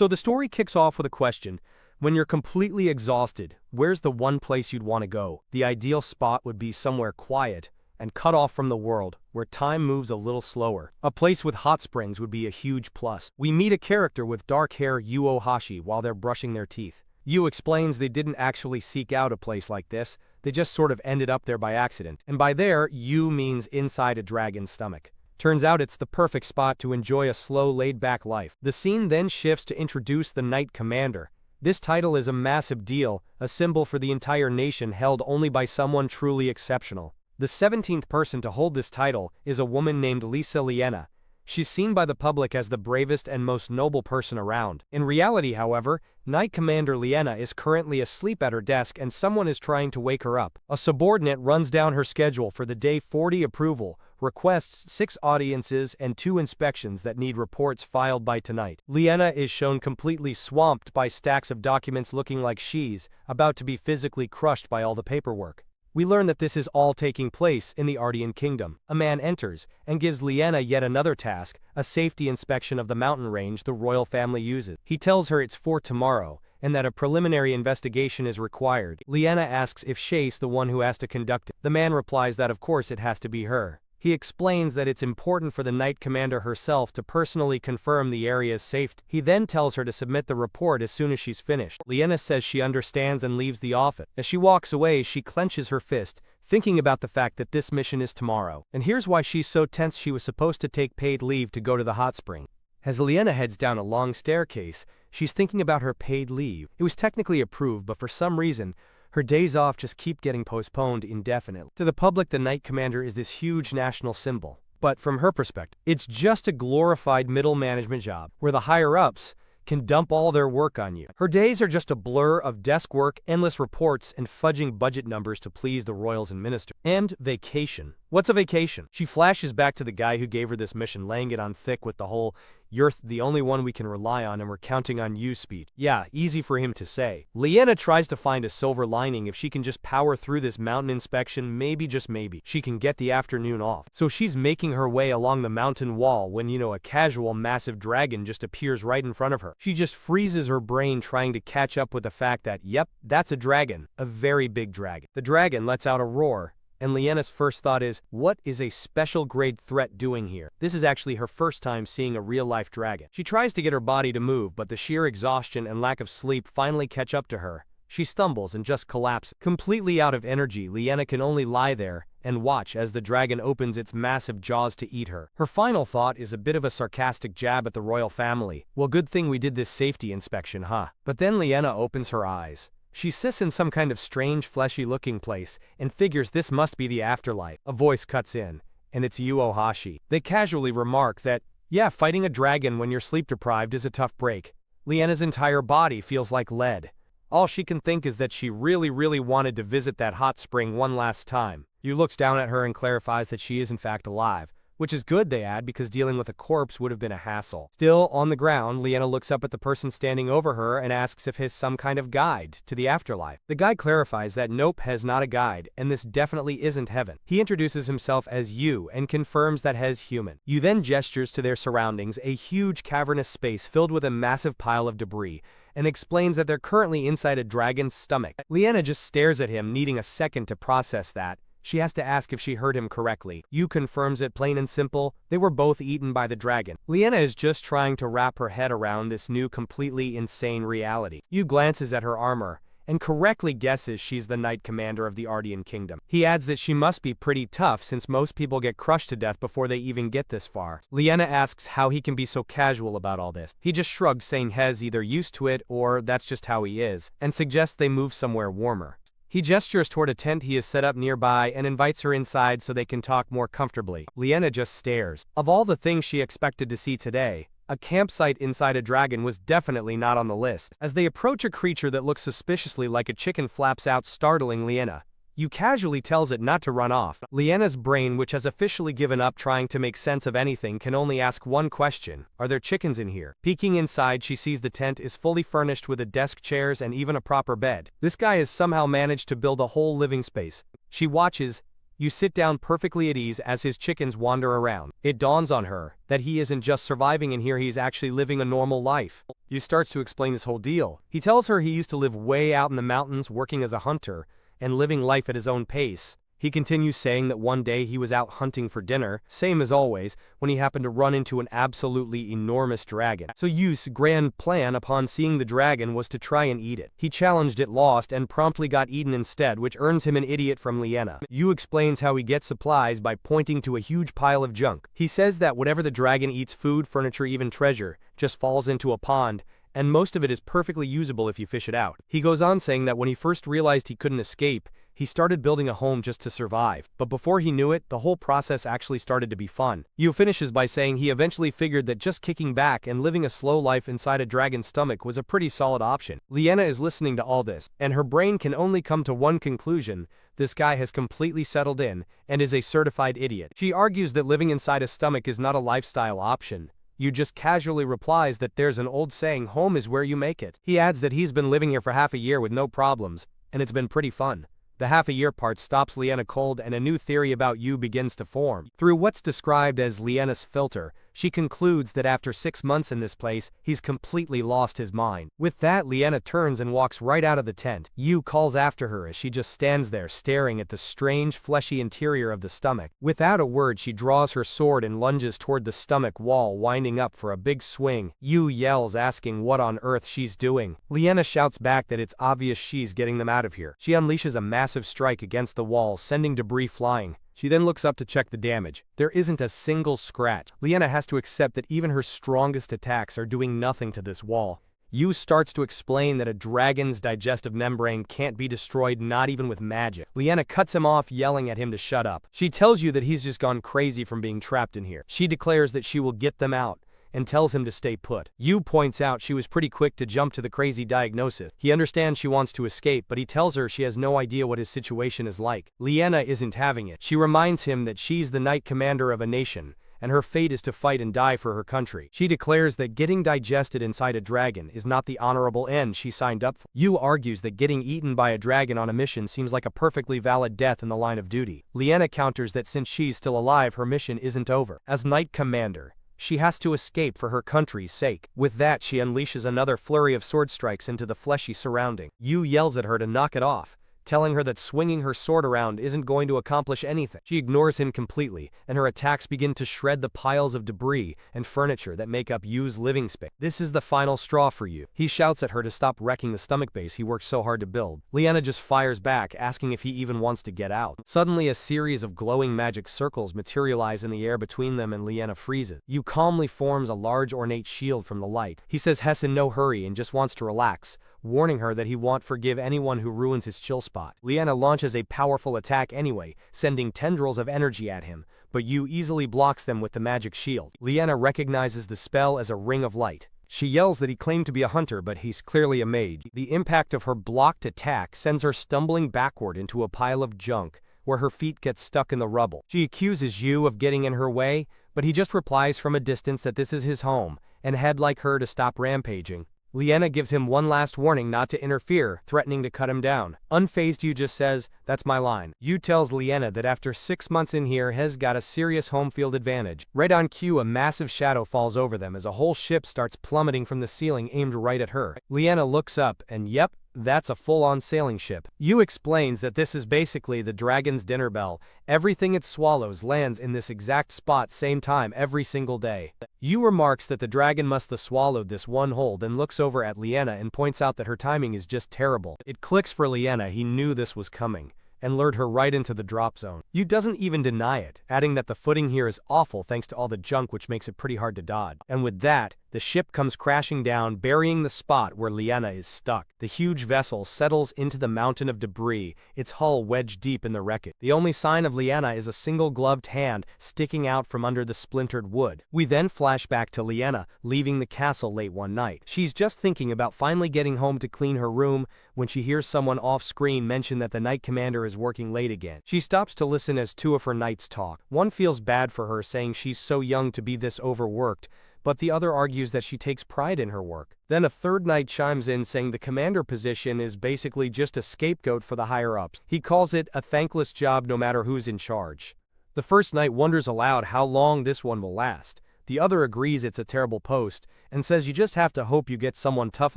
So the story kicks off with a question. When you're completely exhausted, where's the one place you'd want to go? The ideal spot would be somewhere quiet and cut off from the world, where time moves a little slower. A place with hot springs would be a huge plus. We meet a character with dark hair, Yu Ohashi, while they're brushing their teeth. Yu explains they didn't actually seek out a place like this, they just sort of ended up there by accident. And by there, Yu means inside a dragon's stomach. Turns out it's the perfect spot to enjoy a slow, laid-back life. The scene then shifts to introduce the Knight Commander. This title is a massive deal, a symbol for the entire nation held only by someone truly exceptional. The 17th person to hold this title is a woman named Lyanna. She's seen by the public as the bravest and most noble person around. In reality, however, Knight Commander Lyanna is currently asleep at her desk and someone is trying to wake her up. A subordinate runs down her schedule for the day 40 approval, requests 6 audiences and 2 inspections that need reports filed by tonight. Lyanna is shown completely swamped by stacks of documents looking like she's about to be physically crushed by all the paperwork. We learn that this is all taking place in the Ardian Kingdom. A man enters and gives Lyanna yet another task, a safety inspection of the mountain range the royal family uses. He tells her it's for tomorrow, and that a preliminary investigation is required. Lyanna asks if she's the one who has to conduct it. The man replies that of course it has to be her. He explains that it's important for the Knight Commander herself to personally confirm the area's safety. He then tells her to submit the report as soon as she's finished. Lyanna says she understands and leaves the office. As she walks away, she clenches her fist, thinking about the fact that this mission is tomorrow. And here's why she's so tense: she was supposed to take paid leave to go to the hot spring. As Lyanna heads down a long staircase, she's thinking about her paid leave. It was technically approved, but for some reason, her days off just keep getting postponed indefinitely. To the public, the Knight Commander is this huge national symbol. But from her perspective, it's just a glorified middle management job, where the higher-ups can dump all their work on you. Her days are just a blur of desk work, endless reports, and fudging budget numbers to please the royals and ministers. And vacation. What's a vacation? She flashes back to the guy who gave her this mission, laying it on thick with the whole "you're the only one we can rely on and we're counting on you" speech. Yeah, easy for him to say. Lyanna tries to find a silver lining. If she can just power through this mountain inspection, maybe, just maybe, she can get the afternoon off. So she's making her way along the mountain wall when, a casual massive dragon just appears right in front of her. She just freezes her brain trying to catch up with the fact that, yep, that's a dragon, a very big dragon. The dragon lets out a roar, and Lyanna's first thought is, what is a special grade threat doing here? This is actually her first time seeing a real-life dragon. She tries to get her body to move, but the sheer exhaustion and lack of sleep finally catch up to her. She stumbles and just collapses. Completely out of energy, Lyanna can only lie there and watch as the dragon opens its massive jaws to eat her. Her final thought is a bit of a sarcastic jab at the royal family. Well, good thing we did this safety inspection, huh? But then Lyanna opens her eyes. She sits in some kind of strange fleshy-looking place and figures this must be the afterlife. A voice cuts in, and it's Yu Ohashi. They casually remark that, yeah, fighting a dragon when you're sleep-deprived is a tough break. Lyanna's entire body feels like lead. All she can think is that she really wanted to visit that hot spring one last time. Yu looks down at her and clarifies that she is in fact alive. Which is good, they add, because dealing with a corpse would have been a hassle. Still, on the ground, Lyanna looks up at the person standing over her and asks if he's some kind of guide to the afterlife. The guy clarifies that nope, he's not a guide, and this definitely isn't heaven. He introduces himself as Yu and confirms that he's human. Yu then gestures to their surroundings, a huge cavernous space filled with a massive pile of debris, and explains that they're currently inside a dragon's stomach. Lyanna just stares at him, needing a second to process that. She has to ask if she heard him correctly. Yu confirms it, plain and simple. They were both eaten by the dragon. Lyanna is just trying to wrap her head around this new, completely insane reality. Yu glances at her armor and correctly guesses she's the Knight Commander of the Ardian Kingdom. He adds that she must be pretty tough since most people get crushed to death before they even get this far. Lyanna asks how he can be so casual about all this. He just shrugs, saying he's either used to it or that's just how he is, and suggests they move somewhere warmer. He gestures toward a tent he has set up nearby and invites her inside so they can talk more comfortably. Lyanna just stares. Of all the things she expected to see today, a campsite inside a dragon was definitely not on the list. As they approach a creature that looks suspiciously like a chicken flaps out, startling Lyanna. Yu casually tells it not to run off. Lyanna's brain, which has officially given up trying to make sense of anything, can only ask one question: are there chickens in here? Peeking inside, she sees the tent is fully furnished with a desk, chairs, and even a proper bed. This guy has somehow managed to build a whole living space. She watches, You sit down perfectly at ease as his chickens wander around. It dawns on her that he isn't just surviving in here, he's actually living a normal life. Yu starts to explain this whole deal. He tells her he used to live way out in the mountains working as a hunter and living life at his own pace. He continues saying that one day he was out hunting for dinner, same as always, when he happened to run into an absolutely enormous dragon. So Yu's grand plan upon seeing the dragon was to try and eat it. He challenged it, lost, and promptly got eaten instead, which earns him an idiot from Lyanna. Yu explains how he gets supplies by pointing to a huge pile of junk. He says that whatever the dragon eats, food, furniture, even treasure, just falls into a pond, and most of it is perfectly usable if you fish it out. He goes on saying that when he first realized he couldn't escape, he started building a home just to survive, but before he knew it, the whole process actually started to be fun. Yu finishes by saying he eventually figured that just kicking back and living a slow life inside a dragon's stomach was a pretty solid option. Lyanna is listening to all this, and her brain can only come to one conclusion: this guy has completely settled in and is a certified idiot. She argues that living inside a stomach is not a lifestyle option. Yu just casually replies that there's an old saying, home is where you make it. He adds that he's been living here for half a year with no problems, and it's been pretty fun. The half-a-year part stops Lyanna cold, and a new theory about Yu begins to form. Through what's described as Lyanna's filter, she concludes that after 6 months in this place, he's completely lost his mind. With that, Lyanna turns and walks right out of the tent. Yu calls after her as she just stands there staring at the strange, fleshy interior of the stomach. Without a word, she draws her sword and lunges toward the stomach wall, winding up for a big swing. Yu yells, asking what on earth she's doing. Lyanna shouts back that it's obvious she's getting them out of here. She unleashes a massive strike against the wall, sending debris flying. She then looks up to check the damage. There isn't a single scratch. Lyanna has to accept that even her strongest attacks are doing nothing to this wall. Yu starts to explain that a dragon's digestive membrane can't be destroyed, not even with magic. Lyanna cuts him off, yelling at him to shut up. She tells you that he's just gone crazy from being trapped in here. She declares that she will get them out and tells him to stay put. Yu points out she was pretty quick to jump to the crazy diagnosis. He understands she wants to escape, but he tells her she has no idea what his situation is like. Lyanna isn't having it. She reminds him that she's the knight commander of a nation, and her fate is to fight and die for her country. She declares that getting digested inside a dragon is not the honorable end she signed up for. Yu argues that getting eaten by a dragon on a mission seems like a perfectly valid death in the line of duty. Lyanna counters that since she's still alive, her mission isn't over. As knight commander, she has to escape for her country's sake. With that, she unleashes another flurry of sword strikes into the fleshy surrounding. Yu yells at her to knock it off, telling her that swinging her sword around isn't going to accomplish anything. She ignores him completely, and her attacks begin to shred the piles of debris and furniture that make up Yu's living space. This is the final straw for Yu. He shouts at her to stop wrecking the stomach base he worked so hard to build. Lyanna just fires back, asking if he even wants to get out. Suddenly, a series of glowing magic circles materialize in the air between them, and Lyanna freezes. Yu calmly forms a large ornate shield from the light. He says Hess in no hurry and just wants to relax, warning her that he won't forgive anyone who ruins his chill spot. Lyanna launches a powerful attack anyway, sending tendrils of energy at him, but Yu easily blocks them with the magic shield. Lyanna recognizes the spell as a ring of light. She yells that he claimed to be a hunter, but he's clearly a mage. The impact of her blocked attack sends her stumbling backward into a pile of junk, where her feet get stuck in the rubble. She accuses Yu of getting in her way, but he just replies from a distance that this is his home, and he'd like her to stop rampaging. Lyanna gives him one last warning not to interfere, threatening to cut him down. Unfazed, Yu just says, "That's my line." Yu tells Lyanna that after 6 months in here, he's got a serious home field advantage. Right on cue, a massive shadow falls over them as a whole ship starts plummeting from the ceiling, aimed right at her. Lyanna looks up, and yep, that's a full-on sailing ship. Yu explains that this is basically the dragon's dinner bell. Everything it swallows lands in this exact spot, same time every single day. Yu remarks that the dragon must have swallowed this one whole, then looks over at Lyanna and points out that her timing is just terrible. It clicks for Lyanna, he knew this was coming, and lured her right into the drop zone. Yu doesn't even deny it, adding that the footing here is awful thanks to all the junk, which makes it pretty hard to dodge. And with that, the ship comes crashing down, burying the spot where Lyanna is stuck. The huge vessel settles into the mountain of debris, its hull wedged deep in the wreckage. The only sign of Lyanna is a single gloved hand sticking out from under the splintered wood. We then flash back to Lyanna, leaving the castle late one night. She's just thinking about finally getting home to clean her room when she hears someone off-screen mention that the knight commander is working late again. She stops to listen as two of her knights talk. One feels bad for her, saying she's so young to be this overworked, but the other argues that she takes pride in her work. Then a third knight chimes in saying the commander position is basically just a scapegoat for the higher-ups. He calls it a thankless job no matter who's in charge. The first knight wonders aloud how long this one will last. The other agrees it's a terrible post, and says you just have to hope you get someone tough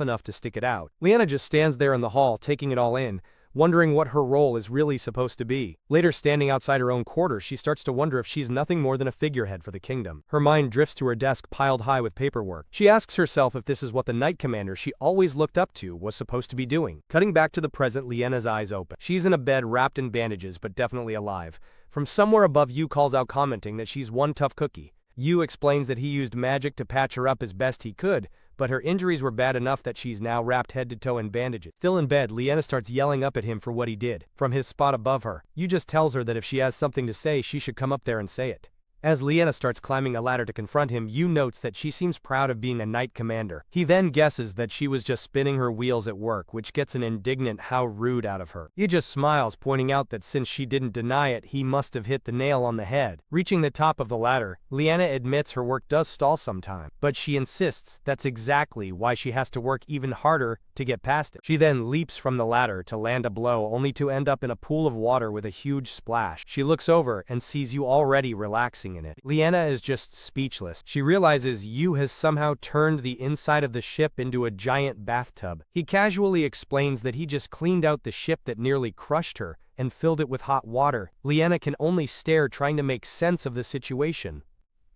enough to stick it out. Lyanna just stands there in the hall taking it all in, wondering what her role is really supposed to be. Later, standing outside her own quarters, she starts to wonder if she's nothing more than a figurehead for the kingdom. Her mind drifts to her desk piled high with paperwork. She asks herself if this is what the knight commander she always looked up to was supposed to be doing. Cutting back to the present, Lyanna's eyes open. She's in a bed wrapped in bandages but definitely alive. From somewhere above, Yu calls out commenting that she's one tough cookie. Yu explains that he used magic to patch her up as best he could, but her injuries were bad enough that she's now wrapped head to toe in bandages. Still in bed, Lyanna starts yelling up at him for what he did. From his spot above her, Yu just tells her that if she has something to say, she should come up there and say it. As Lyanna starts climbing a ladder to confront him, Yu notes that she seems proud of being a knight commander. He then guesses that she was just spinning her wheels at work, which gets an indignant "how rude" out of her. He just smiles, pointing out that since she didn't deny it, he must have hit the nail on the head. Reaching the top of the ladder, Lyanna admits her work does stall sometime, but she insists that's exactly why she has to work even harder to get past it. She then leaps from the ladder to land a blow, only to end up in a pool of water with a huge splash. She looks over and sees Yu already relaxing in it. Lyanna is just speechless. She realizes Yu has somehow turned the inside of the ship into a giant bathtub. He casually explains that he just cleaned out the ship that nearly crushed her and filled it with hot water. Lyanna can only stare, trying to make sense of the situation.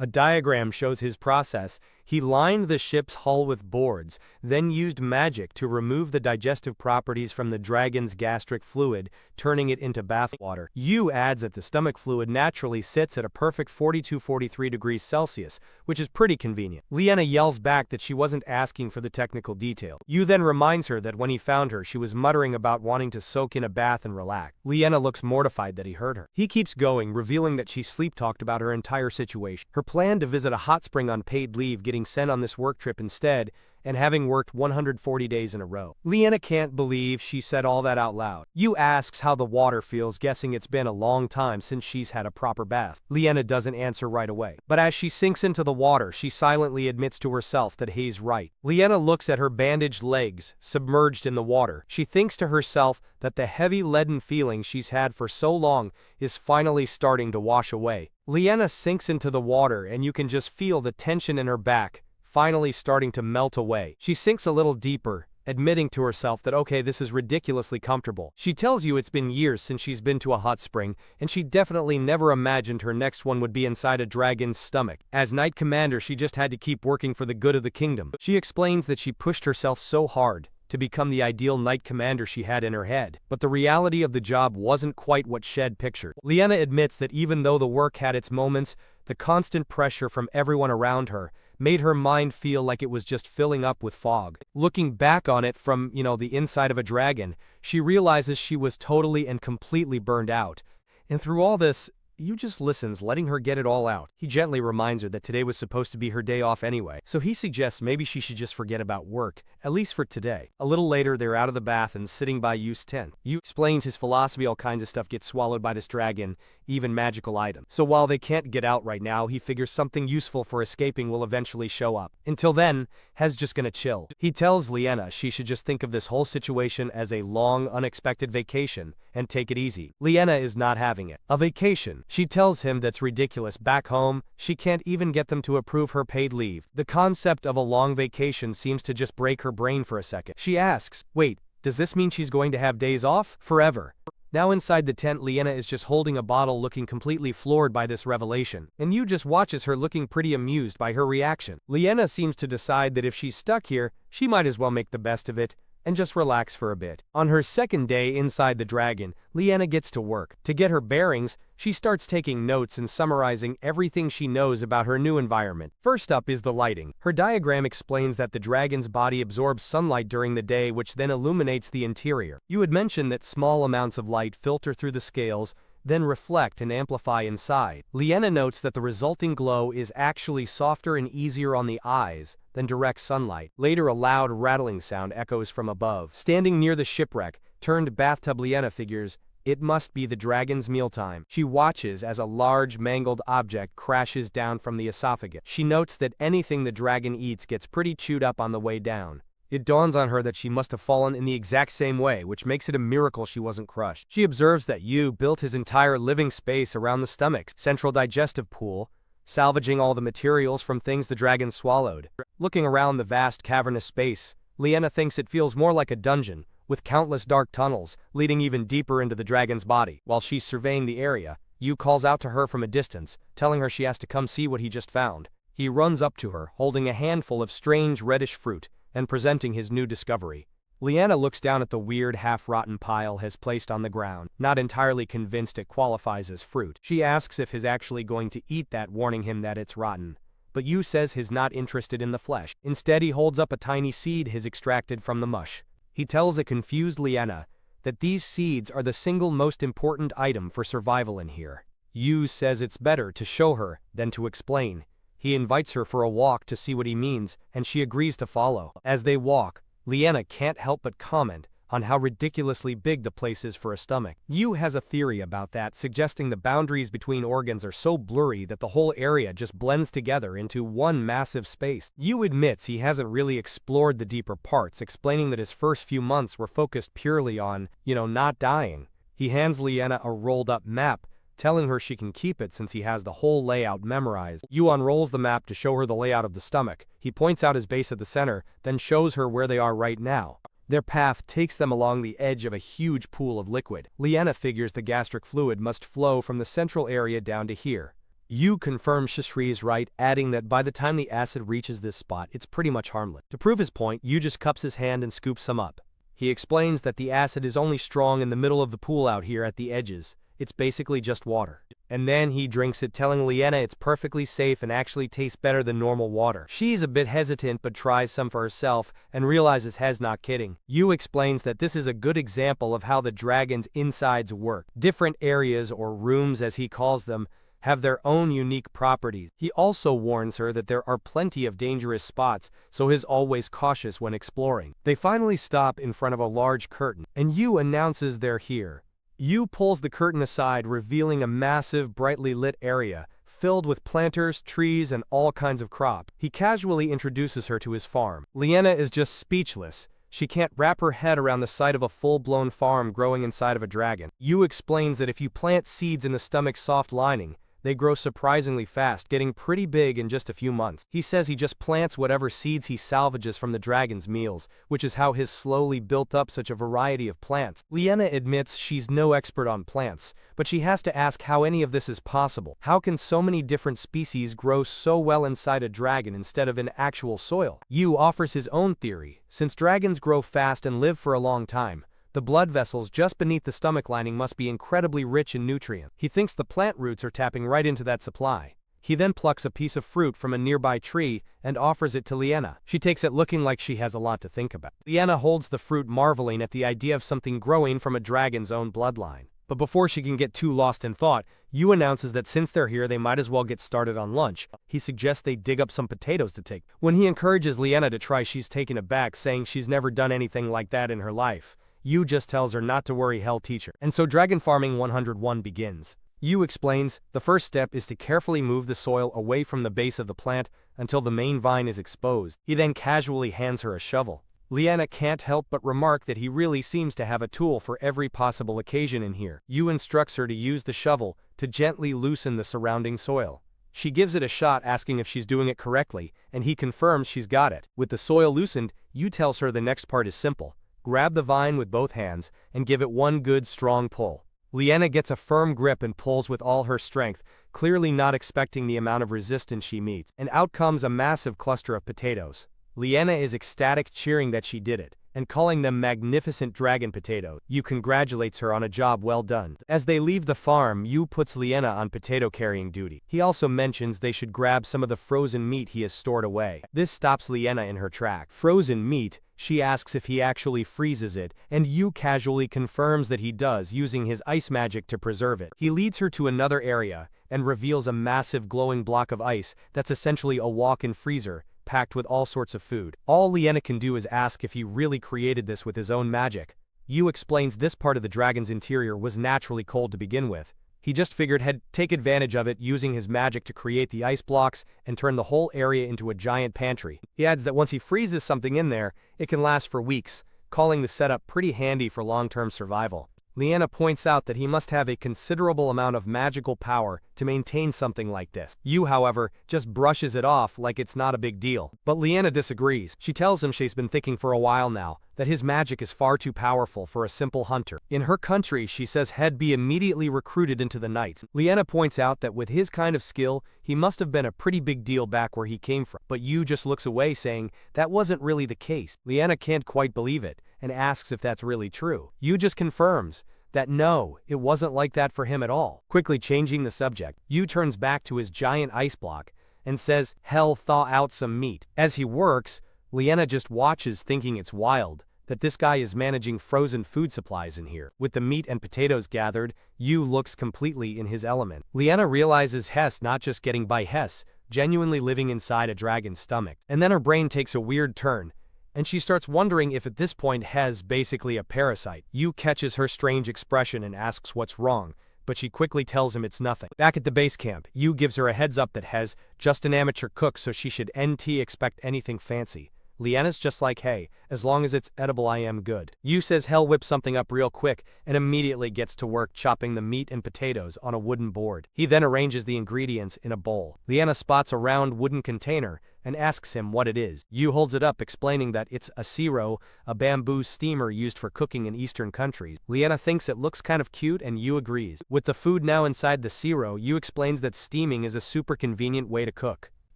A diagram shows his process. He lined the ship's hull with boards, then used magic to remove the digestive properties from the dragon's gastric fluid, turning it into bath water. Yu adds that the stomach fluid naturally sits at a perfect 42-43 degrees Celsius, which is pretty convenient. Lyanna yells back that she wasn't asking for the technical detail. Yu then reminds her that when he found her, she was muttering about wanting to soak in a bath and relax. Lyanna looks mortified that he heard her. He keeps going, revealing that she sleep-talked about her entire situation. Her plan to visit a hot spring on paid leave, getting sent on this work trip instead, and having worked 140 days in a row. Lyanna can't believe she said all that out loud. Yu asks how the water feels, guessing it's been a long time since she's had a proper bath. Lyanna doesn't answer right away, but as she sinks into the water, she silently admits to herself that he's right. Lyanna looks at her bandaged legs, submerged in the water. She thinks to herself that the heavy leaden feeling she's had for so long is finally starting to wash away. Lyanna sinks into the water, and you can just feel the tension in her back finally starting to melt away. She sinks a little deeper, admitting to herself that okay, this is ridiculously comfortable. She tells you it's been years since she's been to a hot spring, and she definitely never imagined her next one would be inside a dragon's stomach. As knight commander, she just had to keep working for the good of the kingdom. She explains that she pushed herself so hard to become the ideal knight commander she had in her head, but the reality of the job wasn't quite what she'd pictured. Lyanna admits that even though the work had its moments, the constant pressure from everyone around her made her mind feel like it was just filling up with fog. Looking back on it from, the inside of a dragon, she realizes she was totally and completely burned out. And through all this, Yu just listens, letting her get it all out. He gently reminds her that today was supposed to be her day off anyway, so he suggests maybe she should just forget about work, at least for today. A little later, they're out of the bath and sitting by Yu's tent. Yu explains his philosophy: all kinds of stuff gets swallowed by this dragon, even magical items. So while they can't get out right now, he figures something useful for escaping will eventually show up. Until then, He's just gonna chill. He tells Lyanna she should just think of this whole situation as a long, unexpected vacation and take it easy. Lyanna is not having it. A vacation. She tells him that's ridiculous. Back home, she can't even get them to approve her paid leave. The concept of a long vacation seems to just break her brain for a second. She asks, wait, does this mean she's going to have days off? Forever? Now inside the tent, Lyanna is just holding a bottle, looking completely floored by this revelation, and Yu just watches her, looking pretty amused by her reaction. Lyanna seems to decide that if she's stuck here, she might as well make the best of it and just relax for a bit. On her second day inside the dragon, Lyanna gets to work. To get her bearings, she starts taking notes and summarizing everything she knows about her new environment. First up is the lighting. Her diagram explains that the dragon's body absorbs sunlight during the day, which then illuminates the interior. You had mentioned that small amounts of light filter through the scales, then reflect and amplify inside. Lyanna notes that the resulting glow is actually softer and easier on the eyes than direct sunlight. Later, a loud rattling sound echoes from above. Standing near the shipwreck, turned bathtub, Lyanna figures It must be the dragon's mealtime. She watches as a large mangled object crashes down from the esophagus. She notes that anything the dragon eats gets pretty chewed up on the way down. It dawns on her that she must have fallen in the exact same way, which makes it a miracle she wasn't crushed. She observes that Yu built his entire living space around the stomach's central digestive pool, salvaging all the materials from things the dragon swallowed. Looking around the vast cavernous space, Lyanna thinks it feels more like a dungeon, with countless dark tunnels leading even deeper into the dragon's body. While she's surveying the area, Yu calls out to her from a distance, telling her she has to come see what he just found. He runs up to her, holding a handful of strange reddish fruit, and presenting his new discovery. Lyanna looks down at the weird half-rotten pile he's placed on the ground, not entirely convinced it qualifies as fruit. She asks if he's actually going to eat that, warning him that it's rotten. But Yu says he's not interested in the flesh. Instead, he holds up a tiny seed he's extracted from the mush. He tells a confused Lyanna that these seeds are the single most important item for survival in here. Yu says it's better to show her than to explain. He invites her for a walk to see what he means, and she agrees to follow. As they walk, Lyanna can't help but comment on how ridiculously big the place is for a stomach. Yu has a theory about that, suggesting the boundaries between organs are so blurry that the whole area just blends together into one massive space. Yu admits he hasn't really explored the deeper parts, explaining that his first few months were focused purely on, not dying. He hands Lyanna a rolled-up map, telling her she can keep it since he has the whole layout memorized. Yu unrolls the map to show her the layout of the stomach. He points out his base at the center, then shows her where they are right now. Their path takes them along the edge of a huge pool of liquid. Lyanna figures the gastric fluid must flow from the central area down to here. Yu confirms Shishri is right, adding that by the time the acid reaches this spot, it's pretty much harmless. To prove his point, Yu just cups his hand and scoops some up. He explains that the acid is only strong in the middle of the pool out here at the edges. It's basically just water. And then he drinks it, telling Lyanna it's perfectly safe and actually tastes better than normal water. She's a bit hesitant but tries some for herself and realizes he's not kidding. Yu explains that this is a good example of how the dragon's insides work. Different areas, or rooms as he calls them, have their own unique properties. He also warns her that there are plenty of dangerous spots, so he's always cautious when exploring. They finally stop in front of a large curtain, and Yu announces they're here. Yu pulls the curtain aside, revealing a massive, brightly lit area, filled with planters, trees, and all kinds of crops. He casually introduces her to his farm. Lyanna is just speechless. She can't wrap her head around the sight of a full-blown farm growing inside of a dragon. Yu explains that if you plant seeds in the stomach's soft lining, they grow surprisingly fast, getting pretty big in just a few months. He says he just plants whatever seeds he salvages from the dragon's meals, which is how he's slowly built up such a variety of plants. Lyanna admits she's no expert on plants, but she has to ask how any of this is possible. How can so many different species grow so well inside a dragon instead of in actual soil? Yu offers his own theory. Since dragons grow fast and live for a long time, the blood vessels just beneath the stomach lining must be incredibly rich in nutrients. He thinks the plant roots are tapping right into that supply. He then plucks a piece of fruit from a nearby tree and offers it to Lyanna. She takes it, looking like she has a lot to think about. Lyanna holds the fruit, marveling at the idea of something growing from a dragon's own bloodline. But before she can get too lost in thought, Yu announces that since they're here, they might as well get started on lunch. He suggests they dig up some potatoes to take. When he encourages Lyanna to try, she's taken aback, saying she's never done anything like that in her life. Yu just tells her not to worry, he'll teach her. And so Dragon Farming 101 begins. Yu explains the first step is to carefully move the soil away from the base of the plant until the main vine is exposed. He then casually hands her a shovel. Lyanna can't help but remark that he really seems to have a tool for every possible occasion in here. Yu instructs her to use the shovel to gently loosen the surrounding soil. She gives it a shot, asking if she's doing it correctly, and he confirms she's got it. With the soil loosened, Yu tells her the next part is simple. Grab the vine with both hands and give it one good strong pull. Lyanna gets a firm grip and pulls with all her strength, clearly not expecting the amount of resistance she meets. And out comes a massive cluster of potatoes. Lyanna is ecstatic, cheering that she did it, and calling them magnificent dragon potatoes. Yu congratulates her on a job well done. As they leave the farm, Yu puts Lyanna on potato carrying duty. He also mentions they should grab some of the frozen meat he has stored away. This stops Lyanna in her track. Frozen meat? She asks if he actually freezes it, and Yu casually confirms that he does, using his ice magic to preserve it. He leads her to another area and reveals a massive glowing block of ice that's essentially a walk-in freezer, packed with all sorts of food. All Lyanna can do is ask if he really created this with his own magic. Yu explains this part of the dragon's interior was naturally cold to begin with. He just figured he'd take advantage of it using his magic to create the ice blocks and turn the whole area into a giant pantry. He adds that once he freezes something in there, it can last for weeks, calling the setup pretty handy for long-term survival. Lyanna points out that he must have a considerable amount of magical power to maintain something like this. Yu, however, just brushes it off like it's not a big deal. But Lyanna disagrees. She tells him she's been thinking for a while now that his magic is far too powerful for a simple hunter. In her country, she says he'd be immediately recruited into the knights. Lyanna points out that with his kind of skill, he must have been a pretty big deal back where he came from. But Yu just looks away, saying that wasn't really the case. Lyanna can't quite believe it and asks if that's really true. Yu just confirms that no, it wasn't like that for him at all. Quickly changing the subject, Yu turns back to his giant ice block and says, "Hell, thaw out some meat." As he works, Lyanna just watches, thinking it's wild that this guy is managing frozen food supplies in here. With the meat and potatoes gathered, Yu looks completely in his element. Lyanna realizes Hess not just getting by Hess, genuinely living inside a dragon's stomach. And then her brain takes a weird turn, and she starts wondering if at this point Hez basically a parasite. Yu catches her strange expression and asks what's wrong, but she quickly tells him it's nothing. Back at the base camp, Yu gives her a heads up that Hez just an amateur cook, so she should expect anything fancy. Lyanna's just like, hey, as long as it's edible I am good. Yu says he'll whip something up real quick and immediately gets to work chopping the meat and potatoes on a wooden board. He then arranges the ingredients in a bowl. Lyanna spots a round wooden container and asks him what it is. Yu holds it up, explaining that it's a siro, a bamboo steamer used for cooking in eastern countries. Lyanna thinks it looks kind of cute and Yu agrees. With the food now inside the siro, Yu explains that steaming is a super convenient way to cook.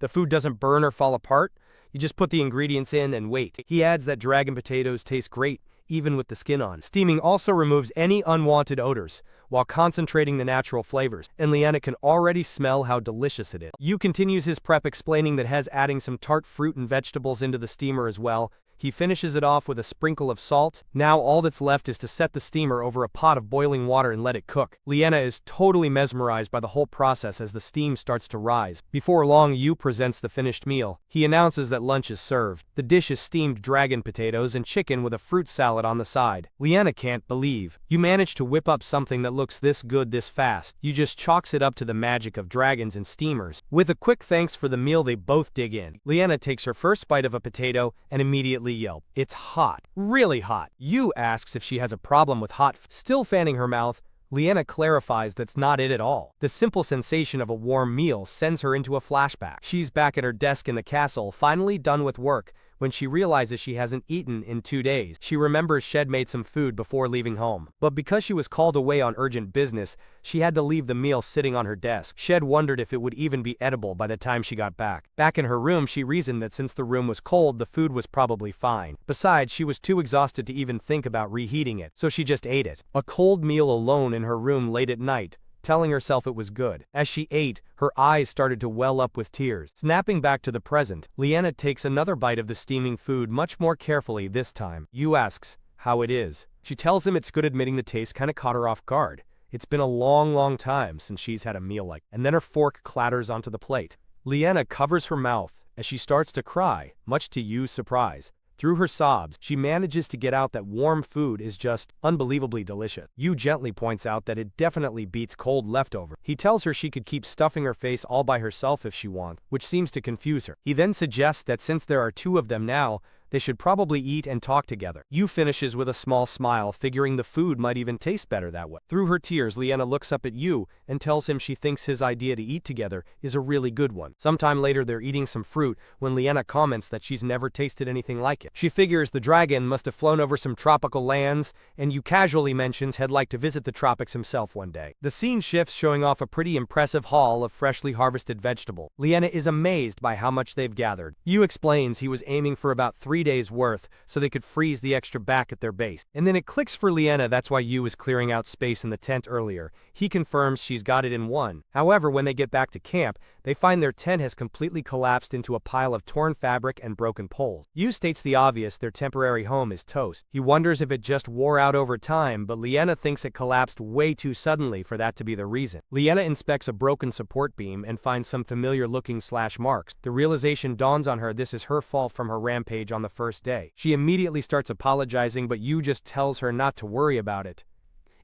The food doesn't burn or fall apart. You just put the ingredients in and wait. He adds that dragon potatoes taste great, even with the skin on. Steaming also removes any unwanted odors, while concentrating the natural flavors, and Lyanna can already smell how delicious it is. Yu continues his prep, explaining that Hez adding some tart fruit and vegetables into the steamer as well. He finishes it off with a sprinkle of salt. Now all that's left is to set the steamer over a pot of boiling water and let it cook. Lyanna is totally mesmerized by the whole process as the steam starts to rise. Before long, Yu presents the finished meal. He announces that lunch is served. The dish is steamed dragon potatoes and chicken with a fruit salad on the side. Lyanna can't believe you managed to whip up something that looks this good this fast. Yu just chalks it up to the magic of dragons and steamers. With a quick thanks for the meal, they both dig in. Lyanna takes her first bite of a potato and immediately yelp. It's hot. Really hot. Yu asks if she has a problem with hot. Still fanning her mouth, Lyanna clarifies that's not it at all. The simple sensation of a warm meal sends her into a flashback. She's back at her desk in the castle, finally done with work, when she realizes she hasn't eaten in 2 days. She remembers Shed made some food before leaving home. But because she was called away on urgent business, she had to leave the meal sitting on her desk. Shed wondered if it would even be edible by the time she got back. Back in her room, she reasoned that since the room was cold, the food was probably fine. Besides, she was too exhausted to even think about reheating it, so she just ate it. A cold meal alone in her room late at night, telling herself it was good. As she ate, her eyes started to well up with tears. Snapping back to the present, Lyanna takes another bite of the steaming food much more carefully this time. Yu asks how it is. She tells him it's good, admitting the taste kinda caught her off guard. It's been a long time since she's had a meal like. And then her fork clatters onto the plate. Lyanna covers her mouth as she starts to cry, much to Yu's surprise. Through her sobs, she manages to get out that warm food is just unbelievably delicious. Yu gently points out that it definitely beats cold leftover. He tells her she could keep stuffing her face all by herself if she wants, which seems to confuse her. He then suggests that since there are 2 of them now, they should probably eat and talk together. Yu finishes with a small smile, figuring the food might even taste better that way. Through her tears, Lyanna looks up at Yu and tells him she thinks his idea to eat together is a really good one. Sometime later, they're eating some fruit when Lyanna comments that she's never tasted anything like it. She figures the dragon must have flown over some tropical lands, and Yu casually mentions he'd like to visit the tropics himself one day. The scene shifts, showing off a pretty impressive haul of freshly harvested vegetables. Lyanna is amazed by how much they've gathered. Yu explains he was aiming for about 3 days worth so they could freeze the extra back at their base. And then it clicks for Lyanna that's why Yu was clearing out space in the tent earlier. He confirms she's got it in 1. However, when they get back to camp, they find their tent has completely collapsed into a pile of torn fabric and broken poles. Yu states the obvious, their temporary home is toast. He wonders if it just wore out over time, but Lyanna thinks it collapsed way too suddenly for that to be the reason. Lyanna inspects a broken support beam and finds some familiar looking slash marks. The realization dawns on her this is her fault from her rampage on the first day. She immediately starts apologizing, but Yu just tells her not to worry about it.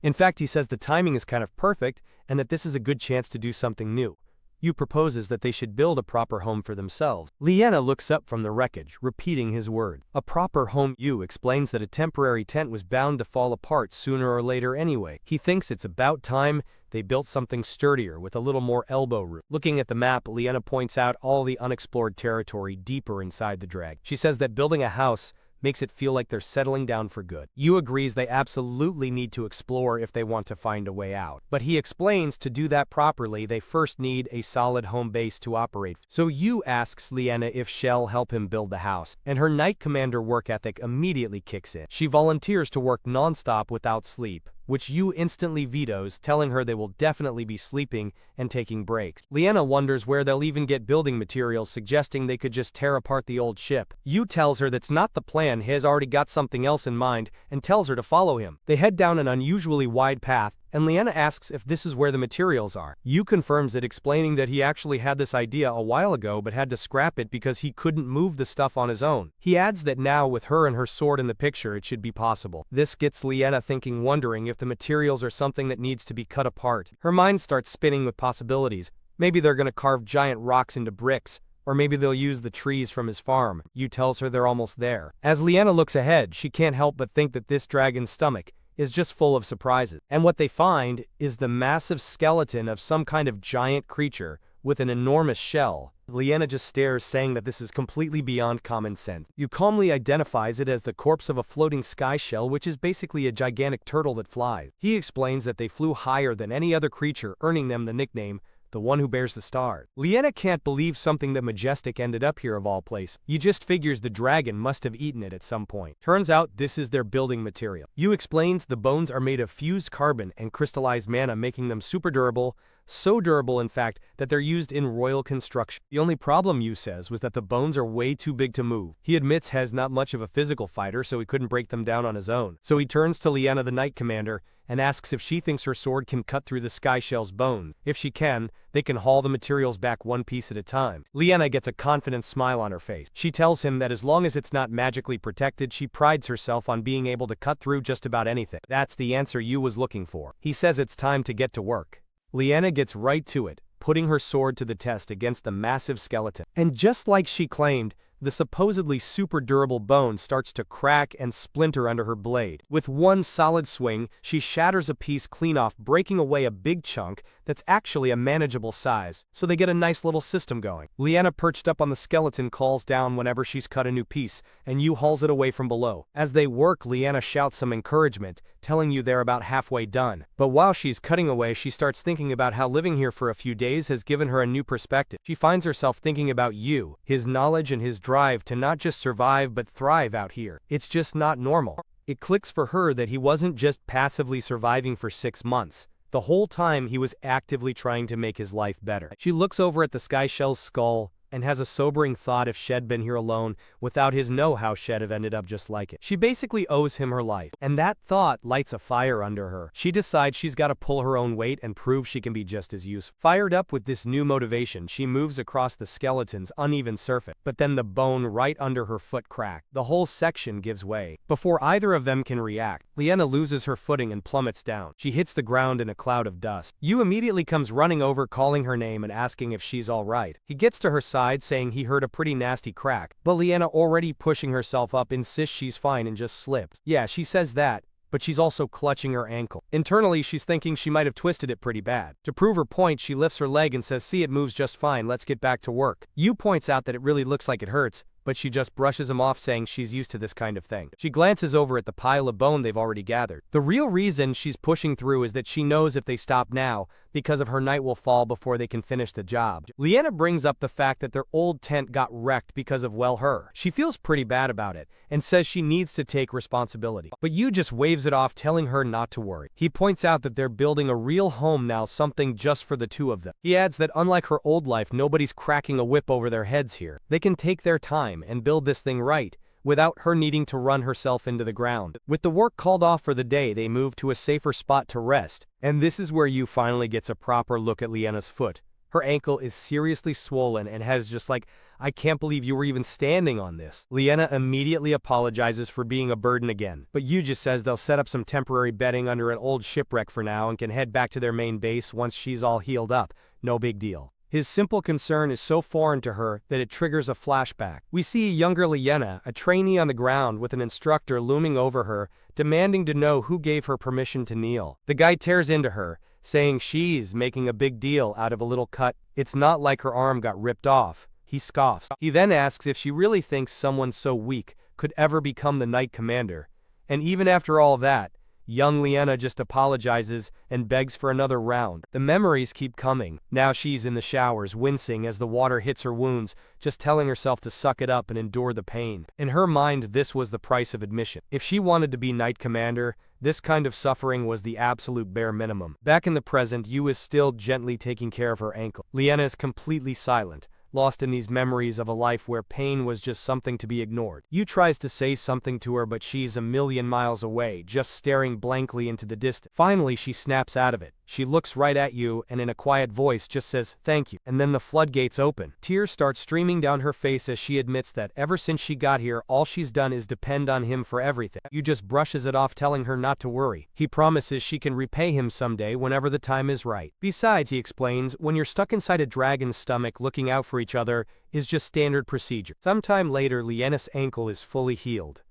In fact, he says the timing is kind of perfect and that this is a good chance to do something new. Yu proposes that they should build a proper home for themselves. Lyanna looks up from the wreckage, repeating his word. A proper home. Yu explains that a temporary tent was bound to fall apart sooner or later anyway. He thinks it's about time they built something sturdier with a little more elbow room. Looking at the map, Lyanna points out all the unexplored territory deeper inside the drag. She says that building a house makes it feel like they're settling down for good. Yu agrees they absolutely need to explore if they want to find a way out. But he explains to do that properly, they first need a solid home base to operate. So Yu asks Lyanna if she'll help him build the house, and her Knight Commander work ethic immediately kicks in. She volunteers to work non-stop without sleep, which Yu instantly vetoes, telling her they will definitely be sleeping and taking breaks. Lyanna wonders where they'll even get building materials, suggesting they could just tear apart the old ship. Yu tells her that's not the plan, he has already got something else in mind, and tells her to follow him. They head down an unusually wide path, and Lyanna asks if this is where the materials are. Yu confirms it, explaining that he actually had this idea a while ago but had to scrap it because he couldn't move the stuff on his own. He adds that now with her and her sword in the picture it should be possible. This gets Lyanna thinking, wondering if the materials are something that needs to be cut apart. Her mind starts spinning with possibilities. Maybe they're gonna carve giant rocks into bricks, or maybe they'll use the trees from his farm. Yu tells her they're almost there. As Lyanna looks ahead, she can't help but think that this dragon's stomach is just full of surprises. And what they find is the massive skeleton of some kind of giant creature with an enormous shell. Lyanna just stares, saying that this is completely beyond common sense. Yu calmly identifies it as the corpse of a floating sky shell, which is basically a gigantic turtle that flies. He explains that they flew higher than any other creature, earning them the nickname the one who bears the stars. Lyanna can't believe something that majestic ended up here of all place. Yu just figures the dragon must have eaten it at some point. Turns out this is their building material. Yu explains the bones are made of fused carbon and crystallized mana, making them super durable, so durable in fact that they're used in royal construction. The only problem, Yu says, was that the bones are way too big to move. He admits he's not much of a physical fighter, so he couldn't break them down on his own. So he turns to Lyanna, the Knight Commander, and asks if she thinks her sword can cut through the sky shell's bones. If she can, they can haul the materials back one piece at a time. Lyanna gets a confident smile on her face. She tells him that as long as it's not magically protected, she prides herself on being able to cut through just about anything. That's the answer Yu was looking for. He says it's time to get to work. Lyanna gets right to it, putting her sword to the test against the massive skeleton. And just like she claimed, the supposedly super durable bone starts to crack and splinter under her blade. With one solid swing, she shatters a piece clean off, breaking away a big chunk that's actually a manageable size, so they get a nice little system going. Lyanna, perched up on the skeleton, calls down whenever she's cut a new piece, and Yu hauls it away from below. As they work, Lyanna shouts some encouragement, telling Yu they're about halfway done. But while she's cutting away, she starts thinking about how living here for a few days has given her a new perspective. She finds herself thinking about Yu, his knowledge and his drive to not just survive but thrive out here. It's just not normal. It clicks for her that he wasn't just passively surviving for 6 months. The whole time he was actively trying to make his life better. She looks over at the sky shell's skull and has a sobering thought. If Shed been here alone, without his know-how, Shed have ended up just like it. She basically owes him her life, and that thought lights a fire under her. She decides she's got to pull her own weight and prove she can be just as useful. Fired up with this new motivation, she moves across the skeleton's uneven surface, but then the bone right under her foot cracks. The whole section gives way. Before either of them can react, Lyanna loses her footing and plummets down. She hits the ground in a cloud of dust. Yu immediately comes running over, calling her name and asking if she's all right. He gets to her side, saying he heard a pretty nasty crack, but Lyanna, already pushing herself up, insists she's fine and just slipped. Yeah, she says that, but she's also clutching her ankle. Internally, she's thinking she might have twisted it pretty bad. To prove her point, she lifts her leg and says, "See, it moves just fine, let's get back to work." Yu points out that it really looks like it hurts, but she just brushes him off, saying she's used to this kind of thing. She glances over at the pile of bone they've already gathered. The real reason she's pushing through is that she knows if they stop now, because of her night will fall before they can finish the job. Lyanna brings up the fact that their old tent got wrecked because of, well, her. She feels pretty bad about it, and says she needs to take responsibility. But Yu just waves it off, telling her not to worry. He points out that they're building a real home now, something just for the two of them. He adds that unlike her old life, nobody's cracking a whip over their heads here. They can take their time and build this thing right, without her needing to run herself into the ground. With the work called off for the day, they move to a safer spot to rest, and this is where Yu finally gets a proper look at Lyanna's foot. Her ankle is seriously swollen and has just like, I can't believe you were even standing on this. Lyanna immediately apologizes for being a burden again, but Yu just says they'll set up some temporary bedding under an old shipwreck for now and can head back to their main base once she's all healed up. No big deal. His simple concern is so foreign to her that it triggers a flashback. We see a younger Lyanna, a trainee on the ground with an instructor looming over her, demanding to know who gave her permission to kneel. The guy tears into her, saying she's making a big deal out of a little cut. It's not like her arm got ripped off. He scoffs. He then asks if she really thinks someone so weak could ever become the Knight Commander. And even after all that, young Lyanna just apologizes and begs for another round. The memories keep coming. Now she's in the showers, wincing as the water hits her wounds, just telling herself to suck it up and endure the pain. In her mind, this was the price of admission. If she wanted to be Knight Commander, this kind of suffering was the absolute bare minimum. Back in the present, Yu is still gently taking care of her ankle. Lyanna is completely silent, lost in these memories of a life where pain was just something to be ignored. Yu tries to say something to her, but she's a million miles away, just staring blankly into the distance. Finally, she snaps out of it. She looks right at Yu and in a quiet voice just says, "Thank you." And then the floodgates open. Tears start streaming down her face as she admits that ever since she got here, all she's done is depend on him for everything. Yu just brushes it off, telling her not to worry. He promises she can repay him someday whenever the time is right. Besides, he explains, when you're stuck inside a dragon's stomach looking out for each other is just standard procedure. Sometime later, Lyanna's ankle is fully healed.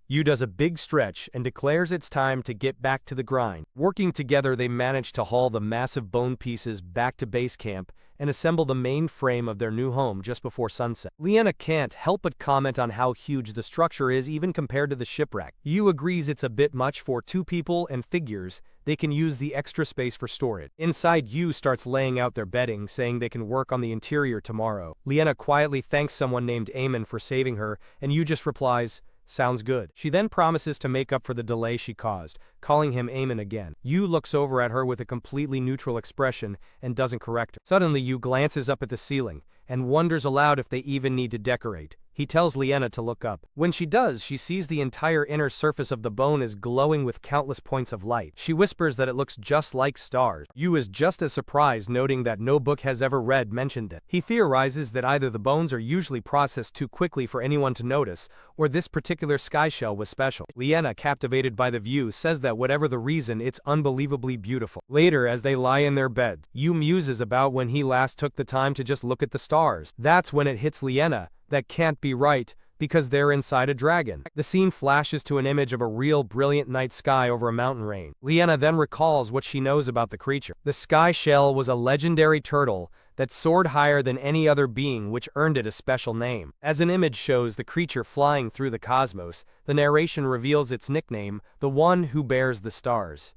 Yu does a big stretch and declares it's time to get back to the grind. Working together, they manage to haul the massive bone pieces back to base camp and assemble the main frame of their new home just before sunset. Lyanna can't help but comment on how huge the structure is even compared to the shipwreck. Yu agrees it's a bit much for 2 people and figures they can use the extra space for storage. Inside, Yu starts laying out their bedding, saying they can work on the interior tomorrow. Lyanna quietly thanks someone named Amon for saving her, and Yu just replies, "Sounds good." She then promises to make up for the delay she caused, calling him Amon again. Yu looks over at her with a completely neutral expression and doesn't correct her. Suddenly, Yu glances up at the ceiling and wonders aloud if they even need to decorate. He tells Lyanna to look up. When she does, she sees the entire inner surface of the bone is glowing with countless points of light. She whispers that it looks just like stars. Yu is just as surprised, noting that no book has ever read mentioned it. He theorizes that either the bones are usually processed too quickly for anyone to notice, or this particular sky shell was special. Lyanna, captivated by the view, says that whatever the reason, it's unbelievably beautiful. Later, as they lie in their beds, Yu muses about when he last took the time to just look at the stars. That's when it hits Lyanna. That can't be right, because they're inside a dragon. The scene flashes to an image of a real brilliant night sky over a mountain range. Lyanna then recalls what she knows about the creature. The sky shell was a legendary turtle that soared higher than any other being, which earned it a special name. As an image shows the creature flying through the cosmos, the narration reveals its nickname, the one who bears the stars.